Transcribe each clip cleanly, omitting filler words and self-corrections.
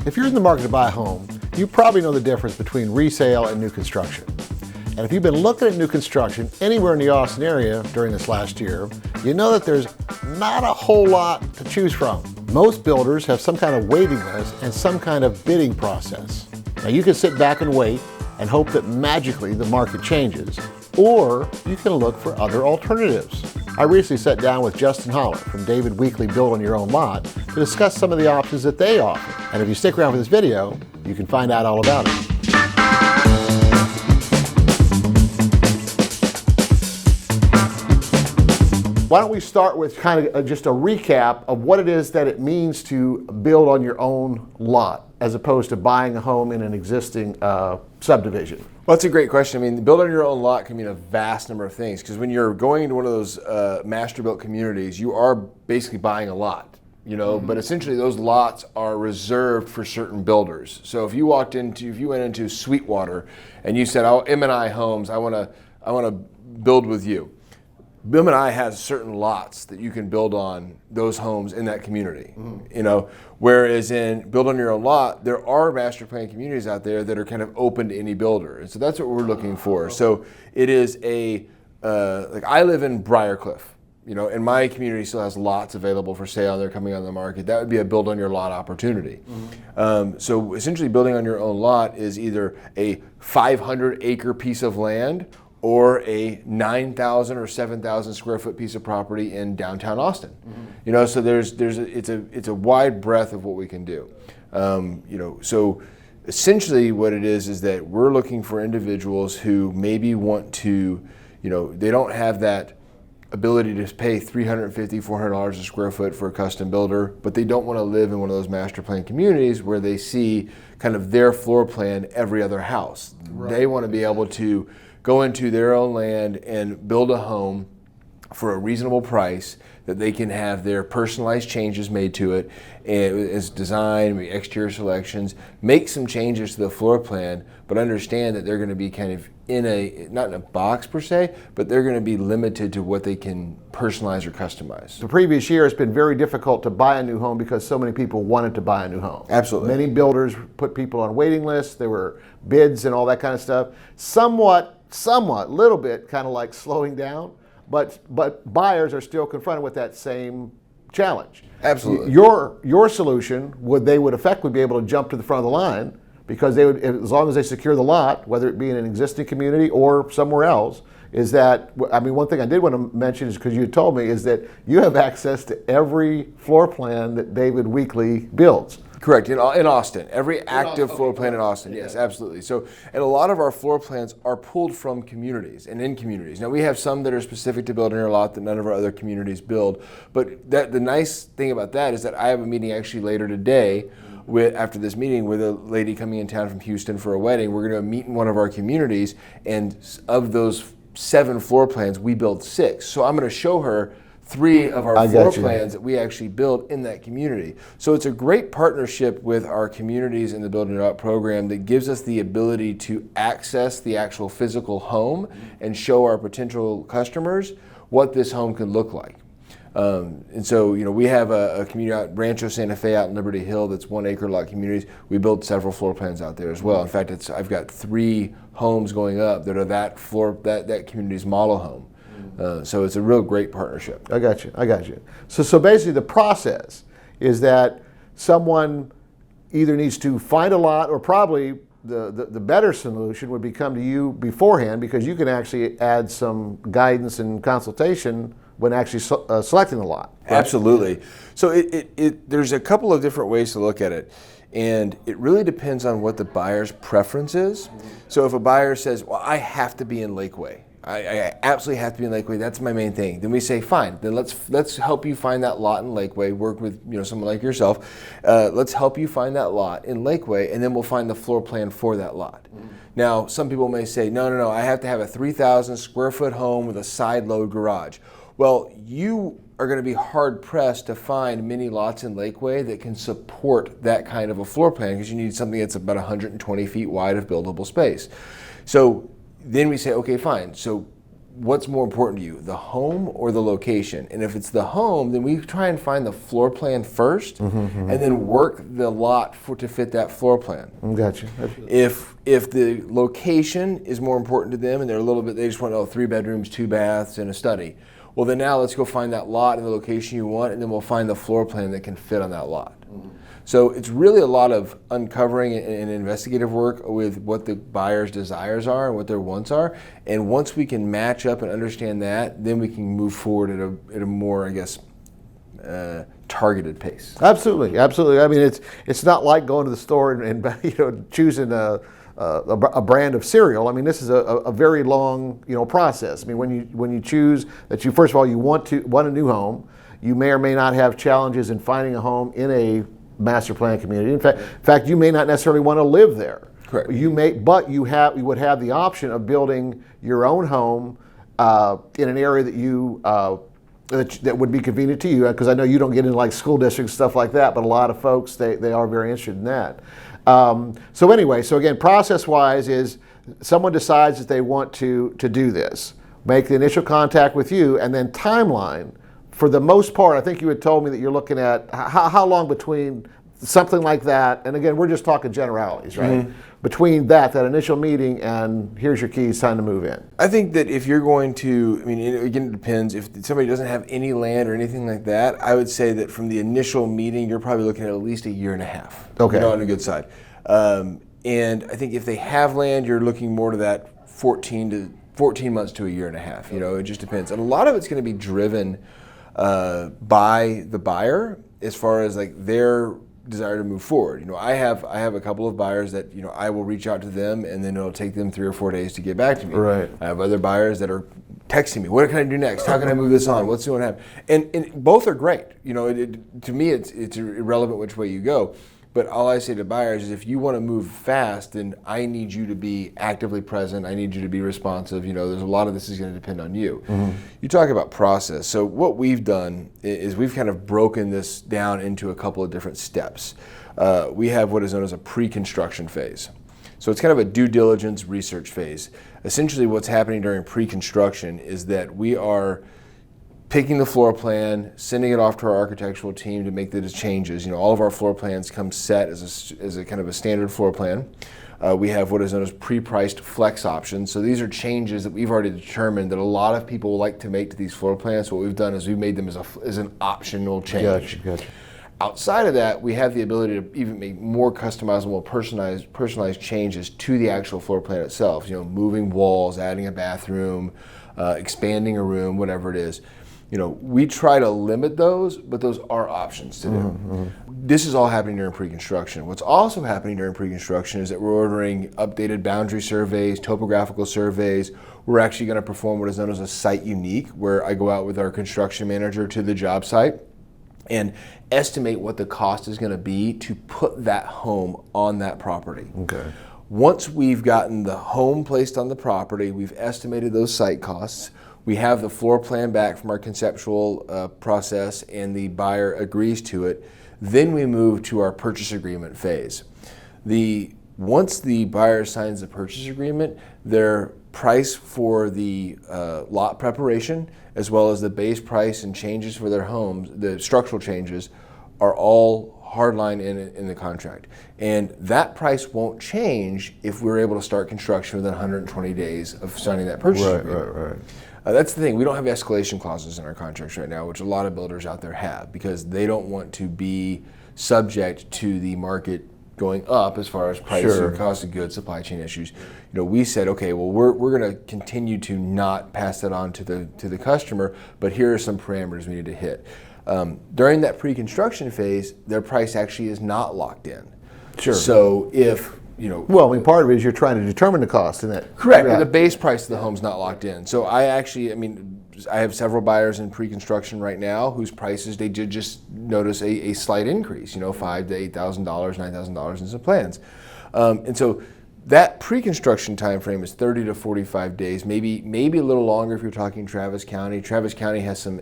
If you're in the market to buy a home, you probably know the difference between resale and new construction. And if you've been looking at new construction anywhere in the Austin area during this last year, you know that there's not a whole lot to choose from. Most builders have some kind of waiting list and some kind of bidding process. Now you can sit back and wait and hope that magically the market changes, or you can look for other alternatives. I recently sat down with Justin Holler from David Weekley Build on Your Own Lot to discuss some of the options that they offer. And if you stick around for this video, you can find out all about it. Why don't we start with kind of just a recap of what it is that it means to build on your own lot as opposed to buying a home in an existing subdivision? Well, that's a great question. I mean, build on your own lot can mean a vast number of things, because when you're going into one of those master built communities, you are basically buying a lot, you know, but essentially those lots are reserved for certain builders. So if you went into Sweetwater and you said, "Oh, M&I Homes, I want to build with you." M&I has certain lots that you can build on those homes in that community, you know, whereas in build on your own lot, there are master plan communities out there that are kind of open to any builder. And so that's what we're looking for. So it is like I live in Briarcliff, you know, and my community still has lots available for sale. They're coming on the market. That would be a build on your lot opportunity. So essentially building on your own lot is either a 500 acre piece of land or a 9,000 or 7,000 square foot piece of property in downtown Austin. You know, so it's a wide breadth of what we can do. You know, so essentially what it is that we're looking for individuals who maybe want to, you know, they don't have that ability to pay $350, $400 a square foot for a custom builder, but they don't want to live in one of those master plan communities where they see kind of their floor plan every other house. Right. They want to be able to go into their own land and build a home for a reasonable price that they can have their personalized changes made to it, as design, exterior selections, make some changes to the floor plan, but understand that they're going to be kind of not in a box per se, but they're going to be limited to what they can personalize or customize. The previous year, it's been very difficult to buy a new home because so many people wanted to buy a new home. Absolutely. Many builders put people on waiting lists. There were bids and all that kind of stuff. Somewhat, little bit kind of like slowing down, but buyers are still confronted with that same challenge. Absolutely. Your solution they would effectively be able to jump to the front of the line, because they would, as long as they secure the lot, whether it be in an existing community or somewhere else, is that, I mean, one thing I did want to mention is, because you had told me, is that you have access to every floor plan that David Weekley builds. Correct, in Austin. Every active floor plan in Austin, yes, absolutely. So, and a lot of our floor plans are pulled from communities and in communities. Now, we have some that are specific to building our lot that none of our other communities build, but the nice thing about that is that I have a meeting actually later today after this meeting with a lady coming in town from Houston for a wedding. We're going to meet in one of our communities, and of those 7 floor plans, we build 6. So I'm going to show her 3 of our floor plans that we actually build in that community. So it's a great partnership with our communities in the Building It Out program that gives us the ability to access the actual physical home and show our potential customers what this home can look like. And so, you know, we have a community out Rancho Santa Fe out in Liberty Hill that's 1 acre lot communities. We build several floor plans out there as well. In fact, I've got 3 homes going up that are that community's model home. So it's a real great partnership. I got you. So basically the process is that someone either needs to find a lot, or probably the better solution would be come to you beforehand, because you can actually add some guidance and consultation when actually selecting the lot. Right? Absolutely. So there's a couple of different ways to look at it. And it really depends on what the buyer's preference is. So if a buyer says, well, I have to be in Lakeway, I absolutely have to be in Lakeway, that's my main thing, then we say, fine, then let's help you find that lot in Lakeway, work with someone like yourself. Let's help you find that lot in Lakeway, and then we'll find the floor plan for that lot. Now, some people may say, no, I have to have a 3,000 square foot home with a side load garage. Well, you are going to be hard pressed to find many lots in Lakeway that can support that kind of a floor plan, because you need something that's about 120 feet wide of buildable space. So then we say, okay, fine. So what's more important to you, the home or the location? And if it's the home, then we try and find the floor plan first, and then work the lot to fit that floor plan. Gotcha. If the location is more important to them, and they just want 3 bedrooms, 2 baths, and a study. Well, then now let's go find that lot and the location you want, and then we'll find the floor plan that can fit on that lot. So it's really a lot of uncovering and investigative work with what the buyer's desires are and what their wants are. And once we can match up and understand that, then we can move forward at a more, I guess, targeted pace. Absolutely. I mean, it's not like going to the store and choosing a brand of cereal. I mean, this is a very long process. I mean, when you choose that first of all you want a new home, you may or may not have challenges in finding a home in a master plan community. In fact, you may not necessarily want to live there. Correct. You would have the option of building your own home in an area that that would be convenient to you. Because I know you don't get into like school districts, stuff like that, but a lot of folks they are very interested in that. So again, process-wise is someone decides that they want to do this, make the initial contact with you, and then timeline. For the most part, I think you had told me that you're looking at how long between something like that, and again, we're just talking generalities, right? Between that initial meeting and here's your keys, time to move in. I think that if you're going to, again, it depends. If somebody doesn't have any land or anything like that, I would say that from the initial meeting, you're probably looking at least a year and a half. Okay. On the good side. And I think if they have land, you're looking more to that 14 months to a year and a half. It just depends. And a lot of it's going to be driven by the buyer as far as like their desire to move forward. I have a couple of buyers that I will reach out to them, and then it'll take them 3 or 4 days to get back to me. Right. I have other buyers that are texting me, what can I do next? How can I move this on? What's going to happen? And both are great. To me, it's irrelevant which way you go. But all I say to buyers is if you want to move fast, then I need you to be actively present. I need you to be responsive. There's a lot of this is going to depend on you. You talk about process. So what we've done is we've kind of broken this down into a couple of different steps. We have what is known as a pre-construction phase. So it's kind of a due diligence research phase. Essentially what's happening during pre-construction is that we are picking the floor plan, sending it off to our architectural team to make the changes. All of our floor plans come set as a kind of a standard floor plan. We have what is known as pre-priced flex options. So these are changes that we've already determined that a lot of people like to make to these floor plans. So what we've done is we've made them as an optional change. Gotcha. Outside of that, we have the ability to even make more customizable, personalized changes to the actual floor plan itself. Moving walls, adding a bathroom, expanding a room, whatever it is. We try to limit those, but those are options to do. This is all happening during pre-construction. What's also happening during pre-construction is that we're ordering updated boundary surveys, topographical surveys. We're actually going to perform what is known as a site unique, where I go out with our construction manager to the job site and estimate what the cost is going to be to put that home on that property. Okay. Once we've gotten the home placed on the property, we've estimated those site costs. We have the floor plan back from our conceptual process, and the buyer agrees to it. Then we move to our purchase agreement phase. Once the buyer signs the purchase agreement, their price for the lot preparation, as well as the base price and changes for their homes, the structural changes, are all hardline in the contract. And that price won't change if we're able to start construction within 120 days of signing that purchase agreement. Right. That's the thing. We don't have escalation clauses in our contracts right now, which a lot of builders out there have, because they don't want to be subject to the market going up as far as price or cost of goods, supply chain issues. We said, okay, well, we're going to continue to not pass that on to the customer, but here are some parameters we need to hit. During that pre-construction phase, their price actually is not locked in. Sure. So if part of it is you're trying to determine the cost, isn't it? Correct. Yeah. The base price of the home's not locked in. So I have several buyers in pre-construction right now whose prices they did just notice a slight increase. $5,000 to $8,000, $9,000 in some plans, and so that pre-construction time frame is 30 to 45 days, maybe a little longer if you're talking Travis County. Travis County has some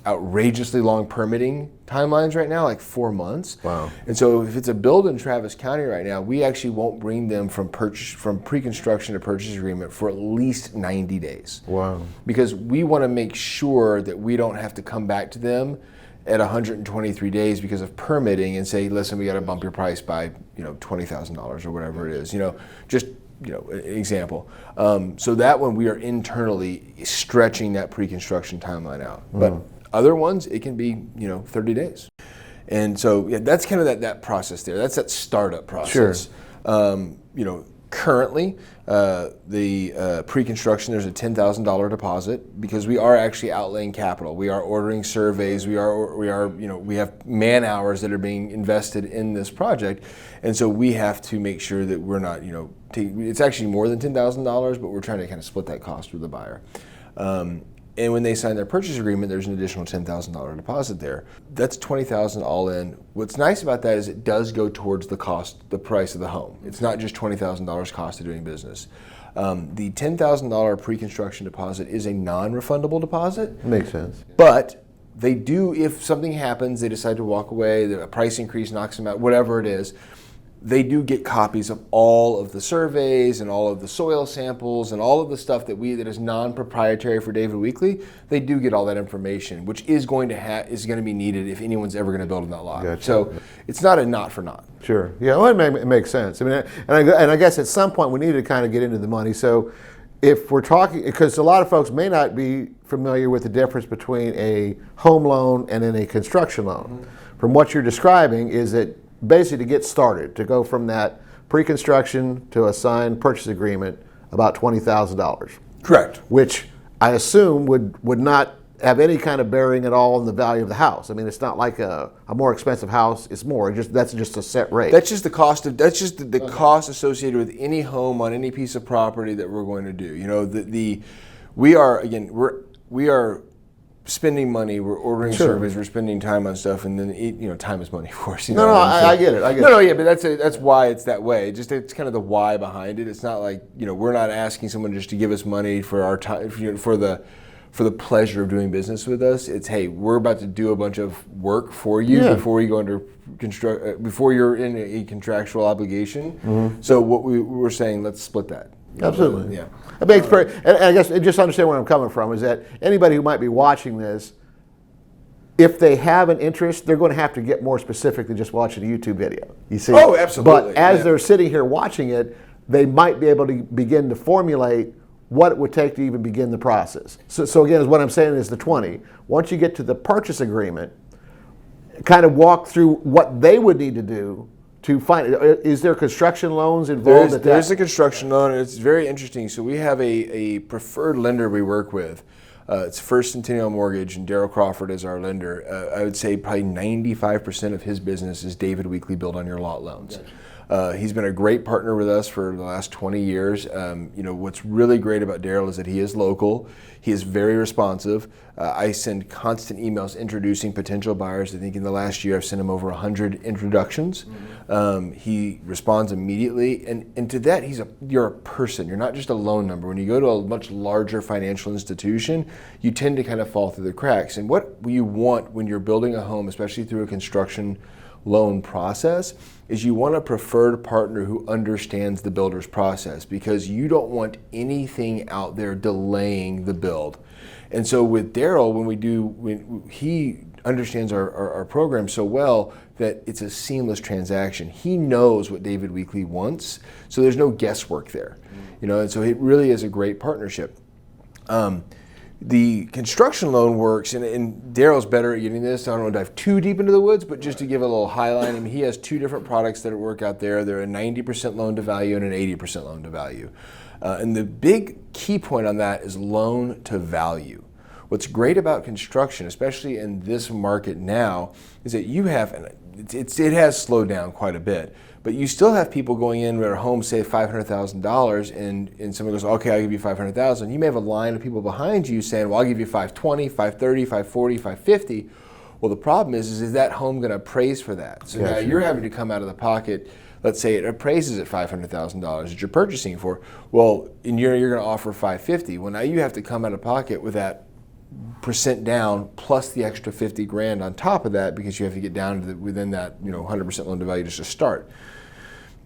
outrageously long permitting timelines right now, like 4 months. Wow. And so if it's a build in Travis County right now, we actually won't bring them from pre-construction to purchase agreement for at least 90 days. Wow. Because we want to make sure that we don't have to come back to them at 123 days because of permitting and say, listen, we got to bump your price by $20,000 or whatever it is. Just an example. So that one we are internally stretching that pre-construction timeline out. But other ones, it can be 30 days. And so that's kind of that process there. That's that startup process. Sure. Currently, the pre-construction, there's a $10,000 deposit because we are actually outlaying capital. We are ordering surveys. We have man hours that are being invested in this project, and so we have to make sure that we're not, it's actually more than $10,000, but we're trying to kind of split that cost with the buyer. And when they sign their purchase agreement, there's an additional $10,000 deposit there. That's $20,000 all in. What's nice about that is it does go towards the price of the home. It's not just $20,000 cost of doing business. The $10,000 pre-construction deposit is a non-refundable deposit. Makes sense. But they do, if something happens, they decide to walk away, a price increase knocks them out, whatever it is, they do get copies of all of the surveys and all of the soil samples and all of the stuff that is non-proprietary for David Weekley. They do get all that information, which is going to be needed if anyone's ever going to build on that lot. Gotcha. So it's not a not for naught. Sure. Yeah. Well, it makes sense. I mean, and I guess at some point we need to kind of get into the money. So if we're talking, because a lot of folks may not be familiar with the difference between a home loan and then a construction loan. From what you're describing is that basically to get started, to go from that pre-construction to a signed purchase agreement, about $20,000. Correct. Which I assume would not have any kind of bearing at all on the value of the house. I mean, it's not like a more expensive house. It's more. That's just a set rate. That's just the cost of. That's just the cost associated with any home on any piece of property that we're going to do. We are spending money, we're ordering surveys, we're spending time on stuff, and then time is money, of course. I get it. But that's why it's that way. It's kind of the why behind it. It's not like we're not asking someone just to give us money for our time for the pleasure of doing business with us. It's, hey, we're about to do a bunch of work for you before you go under before you're in a contractual obligation. So what we're saying, let's split that. Absolutely. Yeah. It makes and I guess just understand where I'm coming from is that anybody who might be watching this, if they have an interest, they're going to have to get more specific than just watching a YouTube video. You see? Oh, absolutely. But as they're sitting here watching it, they might be able to begin to formulate what it would take to even begin the process. So again, what I'm saying is the 20. Once you get to the purchase agreement, kind of walk through what they would need to do to find it. Is there construction loans involved? There's a construction loan, and it's very interesting. So we have a preferred lender we work with. It's First Centennial Mortgage, and Daryl Crawford is our lender. I would say probably 95% of his business is David Weekley Build on Your Lot loans. Gotcha. He's been a great partner with us for the last 20 years. What's really great about Daryl is that he is local. He is very responsive. I send constant emails introducing potential buyers. I think in the last year I've sent him over 100 introductions. He responds immediately, and to that you're a person. You're not just a loan number. When you go to a much larger financial institution, you tend to kind of fall through the cracks. And what you want when you're building a home, especially through a construction loan process, is you want a preferred partner who understands the builder's process, because you don't want anything out there delaying the build. And so with Daryl, when he understands our program so well that it's a seamless transaction. He knows what David Weekley wants, so there's no guesswork there. And so it really is a great partnership. The construction loan works, and Daryl's better at getting this. I don't want to dive too deep into the woods, but just to give a little highlight, he has two different products that work out there. They're a 90% loan to value and an 80% loan to value. And the big key point on that is loan to value. What's great about construction, especially in this market now, is that you have, it has slowed down quite a bit, but you still have people going in where a home, say $500,000, and someone goes, okay, I'll give you $500,000. You may have a line of people behind you saying, well, I'll give you $520, $530, $540, $550. Well, the problem is that home going to appraise for that? So now you're having to come out of the pocket. Let's say it appraises at $500,000 that you're purchasing for. Well, in you're going to offer $550. Well, now you have to come out of pocket with that percent down plus the extra 50 grand on top of that, because you have to get down to within that 100% loan to value just to start.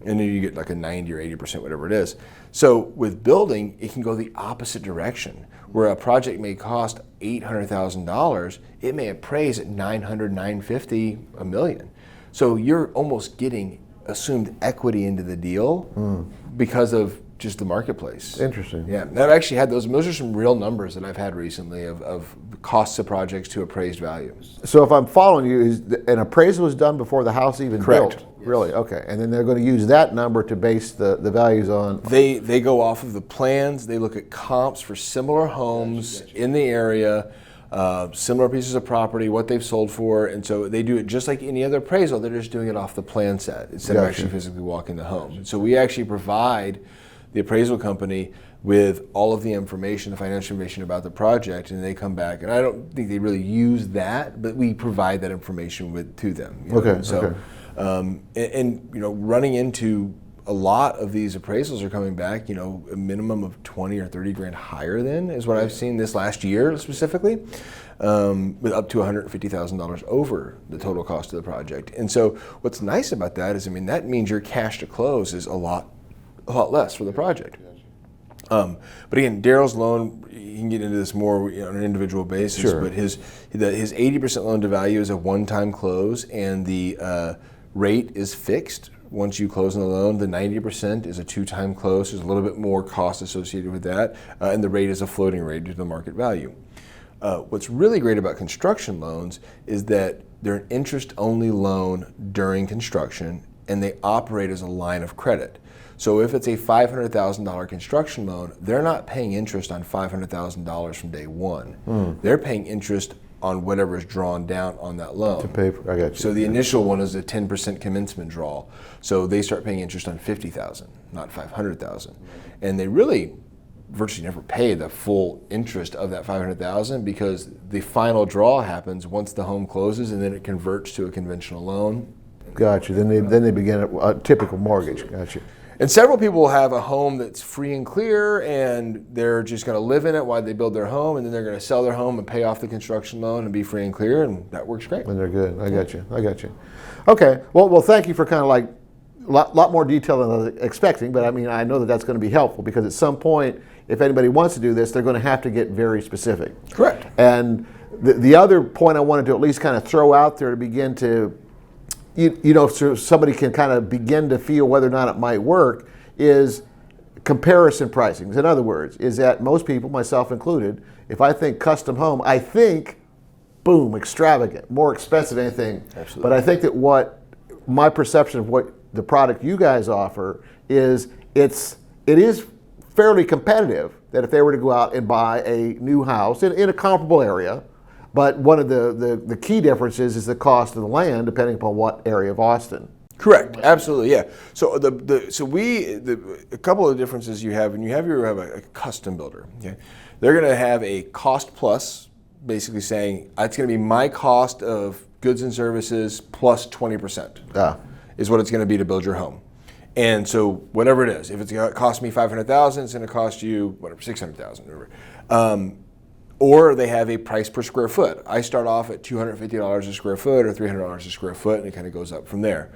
And then you get like a 90 or 80%, whatever it is. So with building, it can go the opposite direction. Where a project may cost $800,000, it may appraise at $900, $950, $1 million. So you're almost getting assumed equity into the deal because of just the marketplace. Interesting. Yeah, and I've actually had those are some real numbers that I've had recently of costs of projects to appraised values. So if I'm following you, an appraisal is done before the house even Correct. built? Really? Okay. And then they're going to use that number to base the values on? They go off of the plans. They look at comps for similar homes in the area, similar pieces of property, what they've sold for, and so they do it just like any other appraisal. They're just doing it off the plan set instead of actually physically walking the home. And so we actually provide the appraisal company with all of the information, the financial information about the project, and they come back. And I don't think they really use that, but we provide that information to them. Okay. So, running into a lot of these appraisals are coming back, a minimum of 20 or 30 grand higher than is what I've seen this last year specifically, with up to $150,000 over the total cost of the project. And so what's nice about that is, that means your cash to close is a lot less for the project. But again, Daryl's loan, you can get into this more on an individual basis, Sure. but his 80% loan to value is a one-time close, and the rate is fixed. Once you close on the loan, the 90% is a two-time close. There's a little bit more cost associated with that, and the rate is a floating rate due to the market value. What's really great about construction loans is that they're an interest-only loan during construction, and they operate as a line of credit. So if it's a $500,000 construction loan, they're not paying interest on $500,000 from day one. They're paying interest on whatever is drawn down on that loan. To pay for, I got you. So the initial one is a 10% commencement draw. So they start paying interest on $50,000, not $500,000. And they really virtually never pay the full interest of that $500,000 because the final draw happens once the home closes, and then it converts to a conventional loan. Got you. Then they begin a typical mortgage. Got you. And several people will have a home that's free and clear, and they're just going to live in it while they build their home, and then they're going to sell their home and pay off the construction loan and be free and clear, and that works great. And they're good. I got you. Okay. Well, thank you for kind of like a lot more detail than I was expecting, but I know that that's going to be helpful because at some point, if anybody wants to do this, they're going to have to get very specific. Correct. And the other point I wanted to at least kind of throw out there to begin to so somebody can kind of begin to feel whether or not it might work is comparison pricing. In other words, is that most people, myself included, if I think custom home, I think, boom, extravagant, more expensive than anything. Absolutely. But I think that what my perception of what the product you guys offer is it is fairly competitive, that if they were to go out and buy a new house in a comparable area, but one of the key differences is the cost of the land, depending upon what area of Austin. Correct. Absolutely. Yeah. So a couple of differences you have, when you have a custom builder. Okay, they're going to have a cost plus, basically saying it's going to be my cost of goods and services plus 20%. Is what it's going to be to build your home. And so whatever it is, if it's going to cost me $500,000, it's going to cost you whatever $600,000. Or they have a price per square foot. I start off at $250 a square foot or $300 a square foot, and it kind of goes up from there.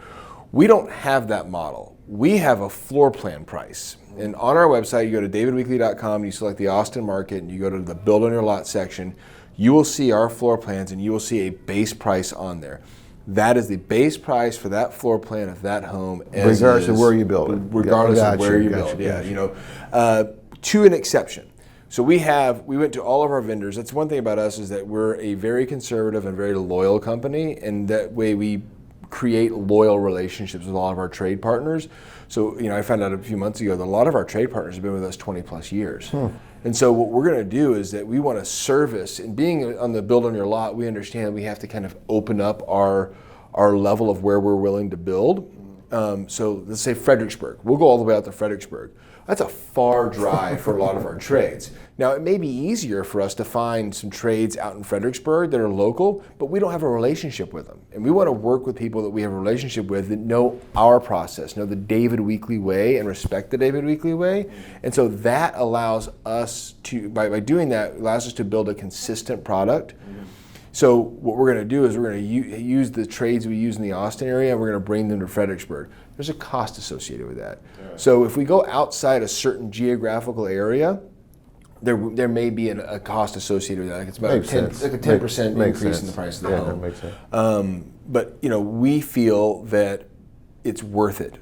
We don't have that model. We have a floor plan price. And on our website, you go to davidweekley.com, you select the Austin market, and you go to the Build on Your Lot section. You will see our floor plans, and you will see a base price on there. That is the base price for that floor plan of that home. Regardless of where you build it. Regardless of where you build. Yeah, to an exception. So we went to all of our vendors. That's one thing about us, is that we're a very conservative and very loyal company, and that way we create loyal relationships with all of our trade partners. So, I found out a few months ago that a lot of our trade partners have been with us 20 plus years. And so what we're going to do is that we want to service, and being on the Build on Your Lot, we understand we have to kind of open up our level of where we're willing to build. So let's say Fredericksburg. We'll go all the way out to Fredericksburg. That's a far drive for a lot of our trades. Now, it may be easier for us to find some trades out in Fredericksburg that are local, but we don't have a relationship with them. And we want to work with people that we have a relationship with that know our process, know the David Weekley way, and respect the David Weekley way. And so that allows us to, by doing that, allows us to build a consistent product. So what we're going to do is we're going to use the trades we use in the Austin area, and we're going to bring them to Fredericksburg. There's a cost associated with that. Right. So if we go outside a certain geographical area, there may be a cost associated with that. It's about like a 10% increase in the price of the home. That makes sense. But we feel that it's worth it,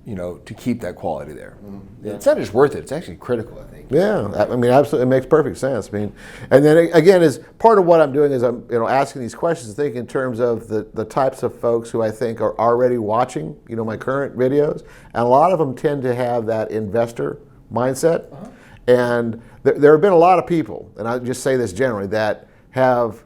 to keep that quality there. Mm-hmm. It's not just worth it; it's actually critical, I think. Yeah, absolutely, it makes perfect sense. And then again, is part of what I'm doing is I'm asking these questions, thinking in terms of the types of folks who I think are already watching my current videos, and a lot of them tend to have that investor mindset. Uh-huh. And there have been a lot of people, and I just say this generally, that have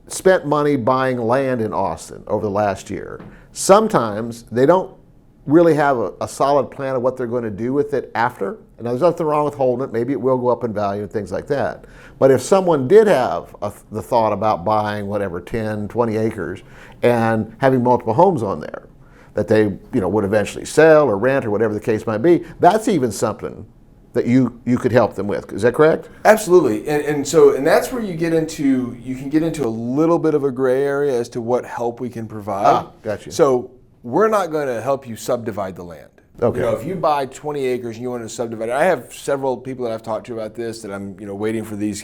spent money buying land in Austin over the last year. Sometimes they don't really have a solid plan of what they're going to do with it after. And there's nothing wrong with holding it. Maybe it will go up in value and things like that. But if someone did have the thought about buying 10, 20 acres and having multiple homes on there that they would eventually sell or rent or whatever the case might be, that's even something that you could help them with. Is that correct? Absolutely. And that's where you can get into a little bit of a gray area as to what help we can provide. Gotcha. So we're not going to help you subdivide the land. Okay. If you buy 20 acres and you want to subdivide it, I have several people that I've talked to about this that I'm waiting for these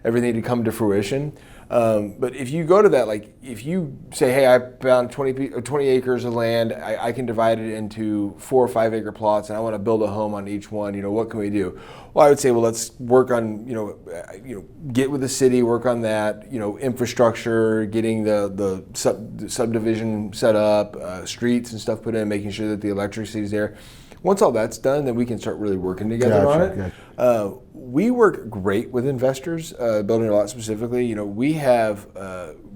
everything to come to fruition. But if you go to that, if you say, hey, I found 20 acres of land, I can divide it into 4 or 5 acre plots, and I want to build a home on each one. What can we do? Well, I would say, let's work on, get with the city, work on that, infrastructure, getting the subdivision set up, streets and stuff put in, making sure that the electricity is there. Once all that's done, then we can start really working together on it. Gotcha. We work great with investors, building a lot specifically. We have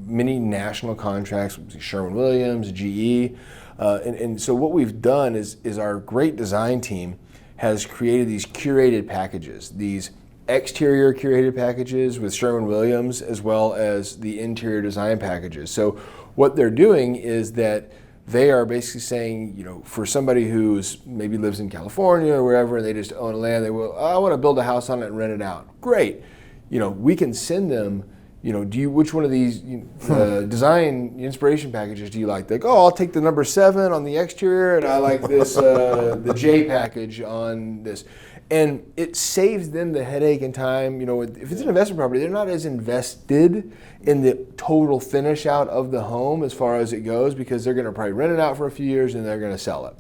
many national contracts with Sherwin-Williams, GE, and so what we've done is our great design team has created these curated packages, these exterior curated packages with Sherwin-Williams, as well as the interior design packages. So what they're doing is that they are basically saying, for somebody who's maybe lives in California or wherever, and they just own land, I want to build a house on it and rent it out. Great. We can send them, which one of these design inspiration packages do you like? Like, I'll take the number 7 on the exterior, and I like this, the J package on this. And it saves them the headache and time. If it's an investment property, they're not as invested in the total finish out of the home as far as it goes, because they're going to probably rent it out for a few years and they're going to sell it.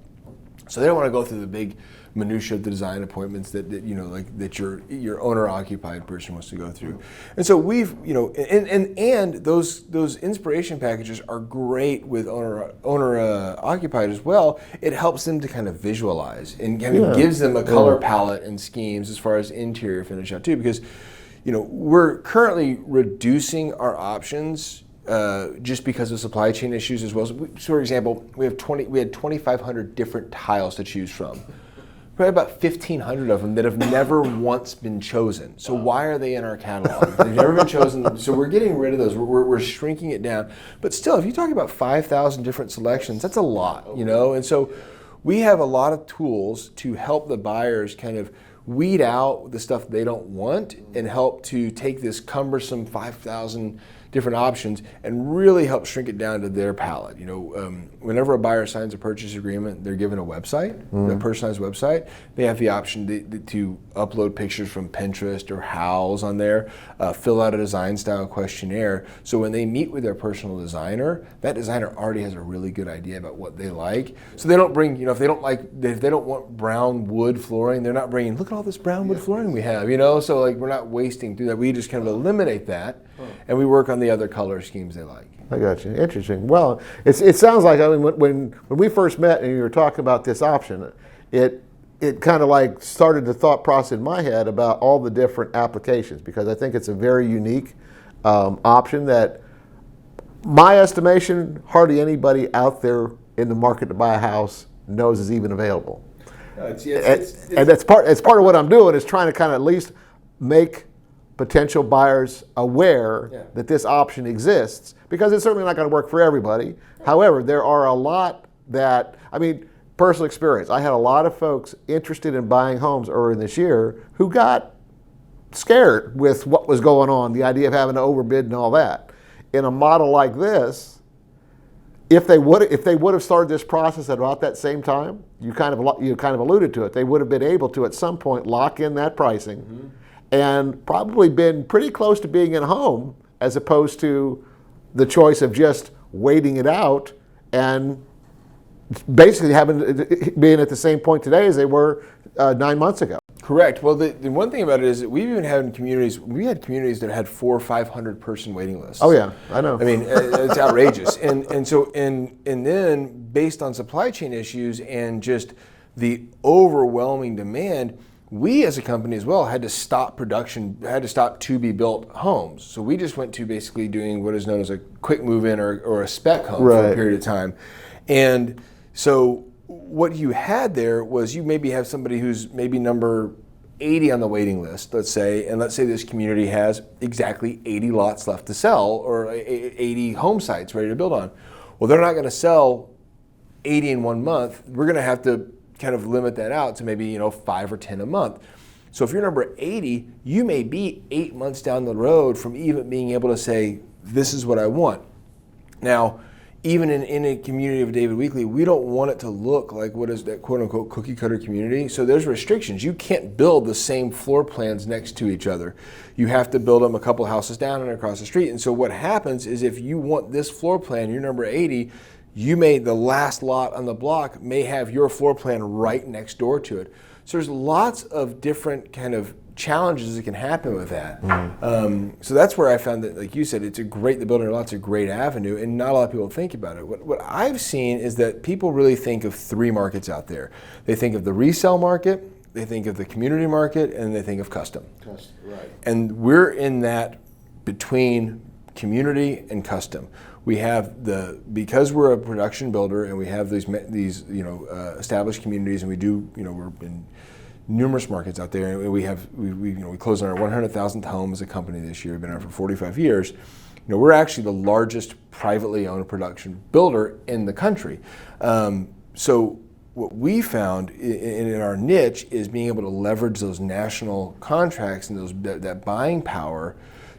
So they don't want to go through the big minutia of the design appointments that your owner occupied person wants to go through. And so we've and those inspiration packages are great with owner occupied as well. It helps them to kind of visualize and kind of gives them a color palette and schemes as far as interior finish out too, because we're currently reducing our options just because of supply chain issues as well. So for example, we had 2,500 different tiles to choose from. Probably about 1,500 of them that have never once been chosen. So why are they in our catalog? They've never been chosen. So we're getting rid of those. We're shrinking it down. But still, if you talk about 5,000 different selections, that's a lot, And so we have a lot of tools to help the buyers kind of weed out the stuff they don't want and help to take this cumbersome 5,000 different options and really help shrink it down to their palette. Whenever a buyer signs a purchase agreement, they're given a website, a personalized website. They have the option to upload pictures from Pinterest or Howls on there, fill out a design style questionnaire. So when they meet with their personal designer, that designer already has a really good idea about what they like. So they don't bring, if they don't want brown wood flooring, they're not bringing, look at all this brown wood flooring we have, So we're not wasting through that. We just kind of eliminate that, and we work on the other color schemes they like. I got you. Interesting. Well, it sounds like, when we first met and you were talking about this option, it kind of started the thought process in my head about all the different applications, because I think it's a very unique option that, my estimation, hardly anybody out there in the market to buy a house knows is even available. And that's part of what I'm doing is trying to kind of at least make potential buyers aware that this option exists, because it's certainly not going to work for everybody. However, there are a lot that, I mean, personal experience. I had a lot of folks interested in buying homes earlier this year who got scared with what was going on, the idea of having to overbid and all that. In a model like this, if they would have started this process at about that same time, you kind of alluded to it, they would have been able to at some point lock in that pricing and probably been pretty close to being in a home, as opposed to the choice of just waiting it out and basically being at the same point today as they were 9 months ago. Correct. Well, the one thing about it is that we've even had communities that had 400 or 500 person waiting lists. Oh yeah, I know. I mean, it's outrageous. And then based on supply chain issues and just the overwhelming demand, we as a company as well had to stop production, had to stop to-be-built homes. So we just went to basically doing what is known as a quick move-in or a spec home for a period of time. And so what you had there was, you maybe have somebody who's maybe number 80 on the waiting list, let's say, and let's say this community has exactly 80 lots left to sell, or 80 home sites ready to build on. Well, they're not going to sell 80 in 1 month. We're going to have to kind of limit that out to maybe 5 or 10 a month. So if you're number 80, you may be 8 months down the road from even being able to say, this is what I want. Now, even in a community of David Weekley, we don't want it to look like what is that quote unquote cookie cutter community. So there's restrictions. You can't build the same floor plans next to each other. You have to build them a couple houses down and across the street. And so what happens is, if you want this floor plan, you're number 80, the last lot on the block may have your floor plan right next door to it. So there's lots of different kind of challenges that can happen with that. So that's where I found that, like you said, the building a lot's a great avenue, and not a lot of people think about it. What I've seen is that people really think of three markets out there. They think of the resale market, they think of the community market, and they think of custom. Right. And we're in that between community and custom. We have because we're a production builder and we have these established communities, and we're in numerous markets out there, and we closed on our 100,000th home as a company this year. We've been around for 45 years. We're actually the largest privately owned production builder in the country. So what we found in our niche is being able to leverage those national contracts and that buying power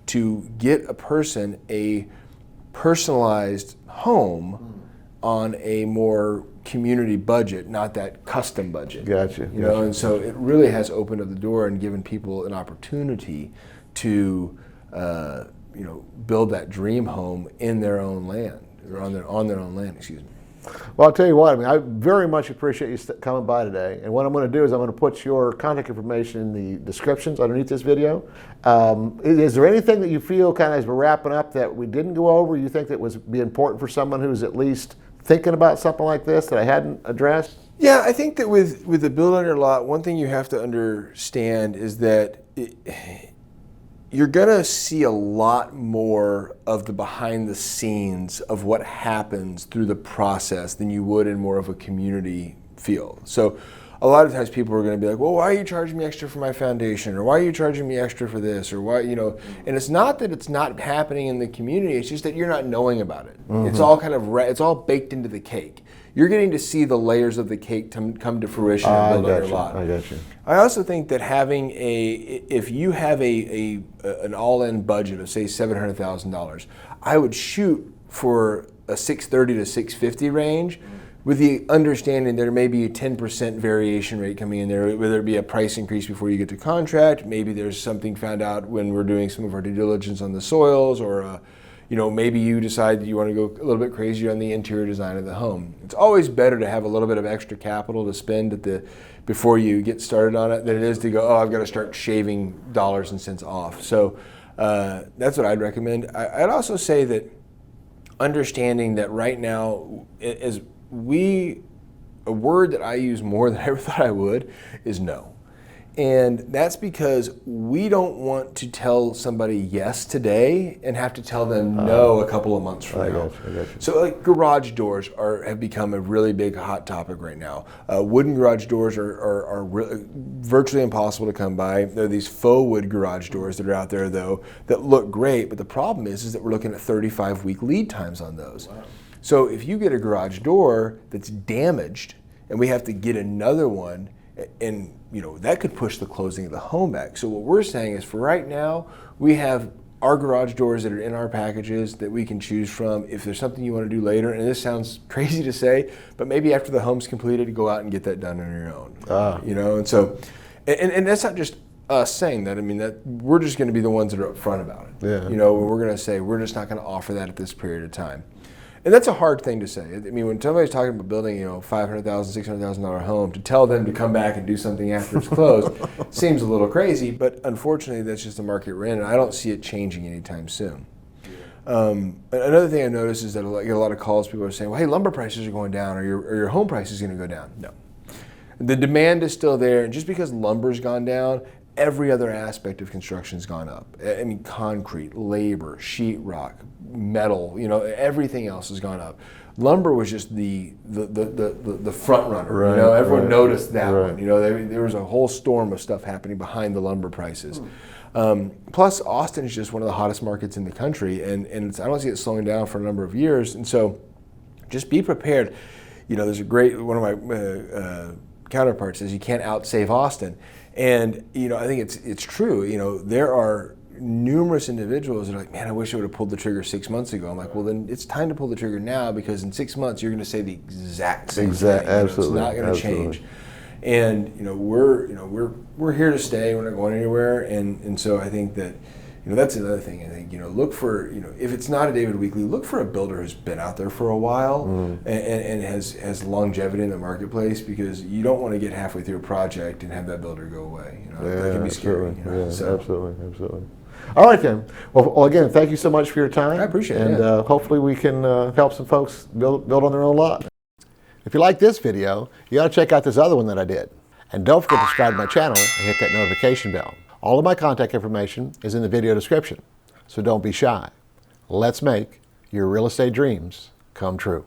to get a person a personalized home on a more community budget, not that custom budget. Gotcha. And so it really has opened up the door and given people an opportunity to, build that dream home in their own land, or on their own land. Excuse me. Well, I'll tell you what, I very much appreciate you coming by today. And what I'm going to do is I'm going to put your contact information in the descriptions underneath this video. Is there anything that you feel, kind of as we're wrapping up, that we didn't go over, you think that would be important for someone who's at least thinking about something like this that I hadn't addressed? Yeah, I think that with the build on your lot, one thing you have to understand is that you're going to see a lot more of the behind the scenes of what happens through the process than you would in more of a community feel. So a lot of times people are going to be like, well, why are you charging me extra for my foundation? Or why are you charging me extra for this? Or why, and it's not that it's not happening in the community, it's just that you're not knowing about it. It's all kind of, it's all baked into the cake. You're getting to see the layers of the cake come to fruition and build on your lot. I got you. I also think that if you have an all-in budget of say $700,000, I would shoot for a $630,000 to $650,000 range, with the understanding there may be a 10% variation rate coming in there, whether it be a price increase before you get to contract, maybe there's something found out when we're doing some of our due diligence on the soils, or maybe you decide that you want to go a little bit crazier on the interior design of the home. It's always better to have a little bit of extra capital to spend before you get started on it than it is to go, I've got to start shaving dollars and cents off. So that's what I'd recommend. I'd also say that understanding that right now, a word that I use more than I ever thought I would is no. And that's because we don't want to tell somebody yes today and have to tell them no a couple of months from now. I got you. So like garage doors have become a really big hot topic right now. Wooden garage doors are virtually impossible to come by. There are these faux wood garage doors that are out there though that look great, but the problem is that we're looking at 35-week lead times on those. Wow. So if you get a garage door that's damaged and we have to get another one, and that could push the closing of the home back. So what we're saying is for right now, we have our garage doors that are in our packages that we can choose from. If there's something you want to do later, and this sounds crazy to say, but maybe after the home's completed, go out and get that done on your own. And so, and that's not just us saying that. I mean, that we're just going to be the ones that are upfront about it. Yeah. We're going to say we're just not going to offer that at this period of time. And that's a hard thing to say. I mean, when somebody's talking about building, $500,000, $600,000 home, to tell them to come back and do something after it's closed seems a little crazy. But unfortunately, that's just the market we're in, and I don't see it changing anytime soon. Another thing I noticed is that I get a lot of calls. People are saying, "Well, hey, lumber prices are going down, or your home price is going to go down." No, the demand is still there, and just because lumber's gone down, every other aspect of construction's gone up. I mean, concrete, labor, sheetrock, metal, everything else has gone up. Lumber was just the front runner. Right, everyone noticed that right. one. There was a whole storm of stuff happening behind the lumber prices. Plus, Austin is just one of the hottest markets in the country, and I don't see it slowing down for a number of years. And so, just be prepared. There's one of my counterparts says you can't outsave Austin. And I think it's true. There are numerous individuals that are like, man, I wish I would have pulled the trigger 6 months ago. I'm like, well, then it's time to pull the trigger now, because in 6 months you're going to say the exact same thing. Absolutely, it's not going to change. And we're here to stay. We're not going anywhere. And so I think that that's another thing. I think look for if it's not a David Weekley, look for a builder who's been out there for a while and has longevity in the markeblace, because you don't want to get halfway through a project and have that builder go away. That can be scary. Absolutely. All right, then. Well, again, thank you so much for your time. I appreciate it. And hopefully we can help some folks build on their own lot. If you like this video, you ought to check out this other one that I did. And don't forget to subscribe to my channel and hit that notification bell. All of my contact information is in the video description, so don't be shy. Let's make your real estate dreams come true.